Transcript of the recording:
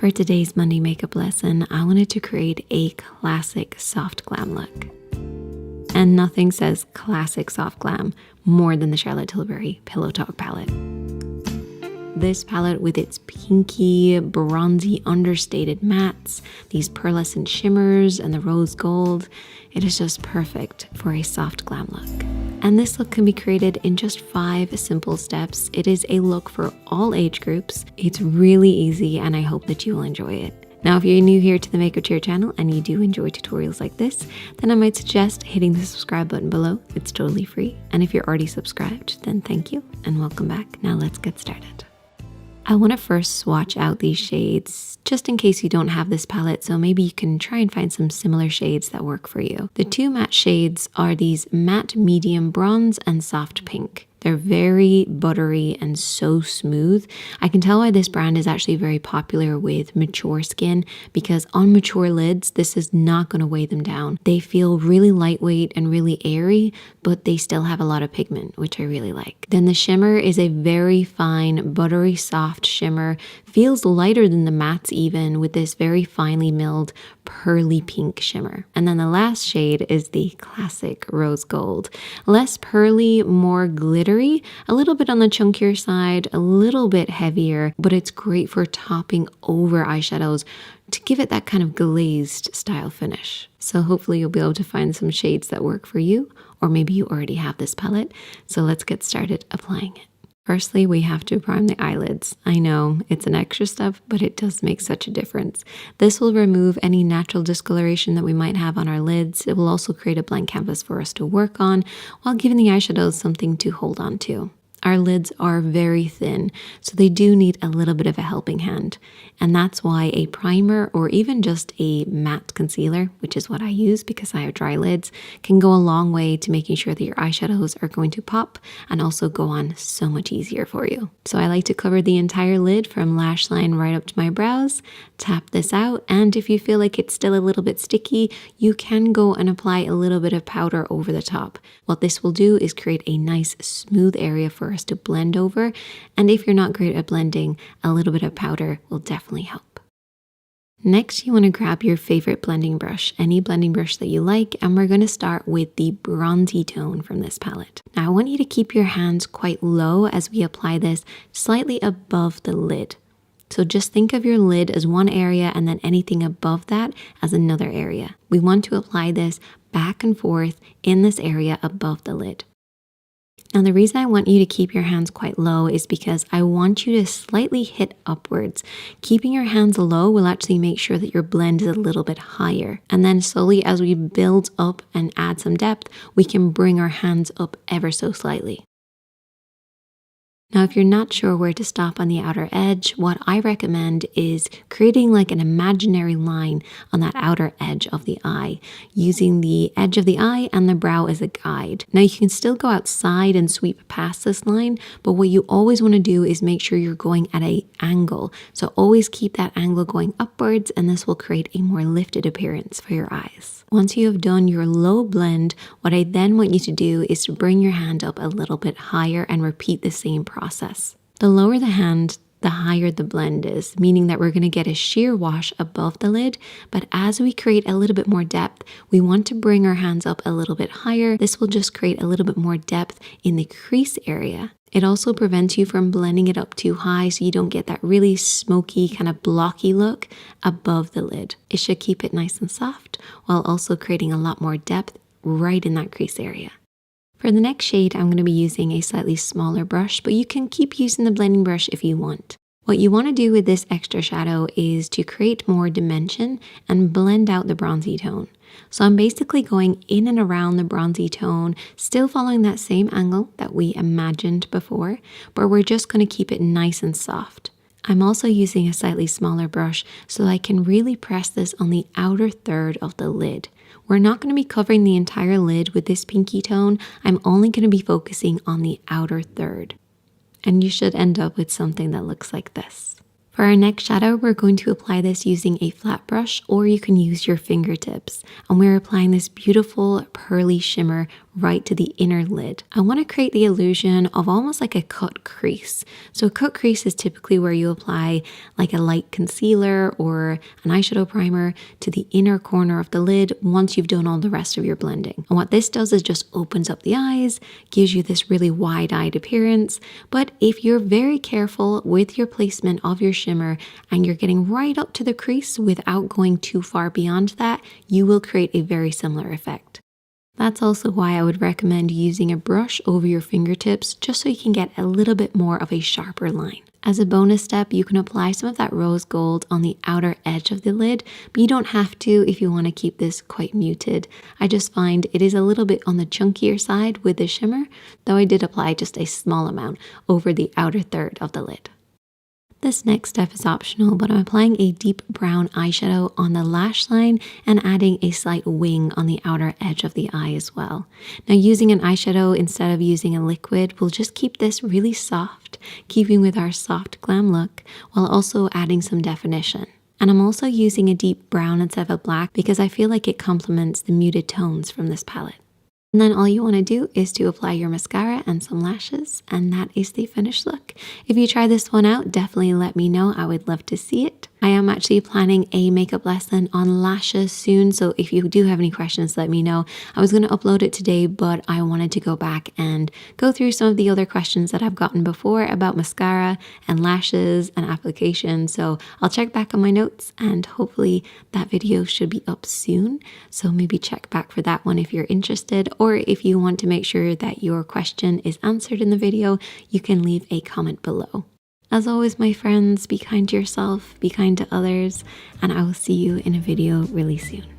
For today's Monday makeup lesson, I wanted to create a classic soft glam look. And nothing says classic soft glam more than the Charlotte Tilbury Pillow Talk palette. This palette with its pinky, bronzy, understated mattes, these pearlescent shimmers, and the rose gold, it is just perfect for a soft glam look. And this look can be created in just 5 simple steps. It is a look for all age groups. It's really easy, and I hope that you will enjoy it. Now, if you're new here to the Makeup Chair channel and you do enjoy tutorials like this, then I might suggest hitting the subscribe button below. It's totally free. And if you're already subscribed, then thank you and welcome back. Now let's get started. I want to first swatch out these shades just in case you don't have this palette, so maybe you can try and find some similar shades that work for you. The 2 matte shades are these matte medium bronze and soft pink. They're very buttery and so smooth. I can tell why this brand is actually very popular with mature skin, because on mature lids, this is not going to weigh them down. They feel really lightweight and really airy, but they still have a lot of pigment, which I really like. Then the shimmer is a very fine, buttery soft shimmer. Feels lighter than the mattes even, with this very finely milled pearly pink shimmer. And then the last shade is the classic rose gold. Less pearly, more glittery, a little bit on the chunkier side, a little bit heavier, but it's great for topping over eyeshadows to give it that kind of glazed style finish. So hopefully you'll be able to find some shades that work for you, or maybe you already have this palette. So let's get started applying it. Firstly, we have to prime the eyelids. I know it's an extra step, but it does make such a difference. This will remove any natural discoloration that we might have on our lids. It will also create a blank canvas for us to work on while giving the eyeshadows something to hold on to. Our lids are very thin, so they do need a little bit of a helping hand. And that's why a primer or even just a matte concealer, which is what I use because I have dry lids, can go a long way to making sure that your eyeshadows are going to pop and also go on so much easier for you. So I like to cover the entire lid from lash line right up to my brows, tap this out, and if you feel like it's still a little bit sticky, you can go and apply a little bit of powder over the top. What this will do is create a nice smooth area for us to blend over, and if you're not great at blending, a little bit of powder will definitely help. Next, you want to grab your favorite blending brush, any blending brush that you like, and we're going to start with the bronzy tone from this palette. Now I want you to keep your hands quite low as we apply this, slightly above the lid. So just think of your lid as one area and then anything above that as another area. We want to apply this back and forth in this area above the lid. Now the reason I want you to keep your hands quite low is because I want you to slightly hit upwards. Keeping your hands low will actually make sure that your blend is a little bit higher. And then slowly as we build up and add some depth, we can bring our hands up ever so slightly. Now, if you're not sure where to stop on the outer edge, what I recommend is creating like an imaginary line on that outer edge of the eye, using the edge of the eye and the brow as a guide. Now, you can still go outside and sweep past this line, but what you always want to do is make sure you're going at an angle. So always keep that angle going upwards, and this will create a more lifted appearance for your eyes. Once you have done your low blend, what I then want you to do is to bring your hand up a little bit higher and repeat the same process. The lower the hand, the higher the blend is, meaning that we're going to get a sheer wash above the lid, but as we create a little bit more depth, we want to bring our hands up a little bit higher. This will just create a little bit more depth in the crease area. It also prevents you from blending it up too high so you don't get that really smoky, kind of blocky look above the lid. It should keep it nice and soft while also creating a lot more depth right in that crease area. For the next shade, I'm going to be using a slightly smaller brush, but you can keep using the blending brush if you want. What you want to do with this extra shadow is to create more dimension and blend out the bronzy tone. So I'm basically going in and around the bronzy tone, still following that same angle that we imagined before, but we're just going to keep it nice and soft. I'm also using a slightly smaller brush so I can really press this on the outer third of the lid. We're not going to be covering the entire lid with this pinky tone. I'm only going to be focusing on the outer third. And you should end up with something that looks like this. For our next shadow, we're going to apply this using a flat brush, or you can use your fingertips. And we're applying this beautiful pearly shimmer right to the inner lid. I want to create the illusion of almost like a cut crease. So a cut crease is typically where you apply like a light concealer or an eyeshadow primer to the inner corner of the lid once you've done all the rest of your blending. And what this does is just opens up the eyes, gives you this really wide-eyed appearance. But if you're very careful with your placement of your shimmer and you're getting right up to the crease without going too far beyond that, you will create a very similar effect. That's also why I would recommend using a brush over your fingertips just so you can get a little bit more of a sharper line. As a bonus step, you can apply some of that rose gold on the outer edge of the lid, but you don't have to if you want to keep this quite muted. I just find it is a little bit on the chunkier side with the shimmer, though I did apply just a small amount over the outer third of the lid. This next step is optional, but I'm applying a deep brown eyeshadow on the lash line and adding a slight wing on the outer edge of the eye as well. Now, using an eyeshadow instead of using a liquid will just keep this really soft, keeping with our soft glam look, while also adding some definition. And I'm also using a deep brown instead of a black because I feel like it complements the muted tones from this palette. And then all you want to do is to apply your mascara and some lashes, and that is the finished look. If you try this one out, definitely let me know. I would love to see it. I am actually planning a makeup lesson on lashes soon, so if you do have any questions, let me know. I was going to upload it today, but I wanted to go back and go through some of the other questions that I've gotten before about mascara and lashes and application. So I'll check back on my notes and hopefully that video should be up soon. So maybe check back for that one if you're interested, or if you want to make sure that your question is answered in the video, you can leave a comment below. As always, my friends, be kind to yourself, be kind to others, and I will see you in a video really soon.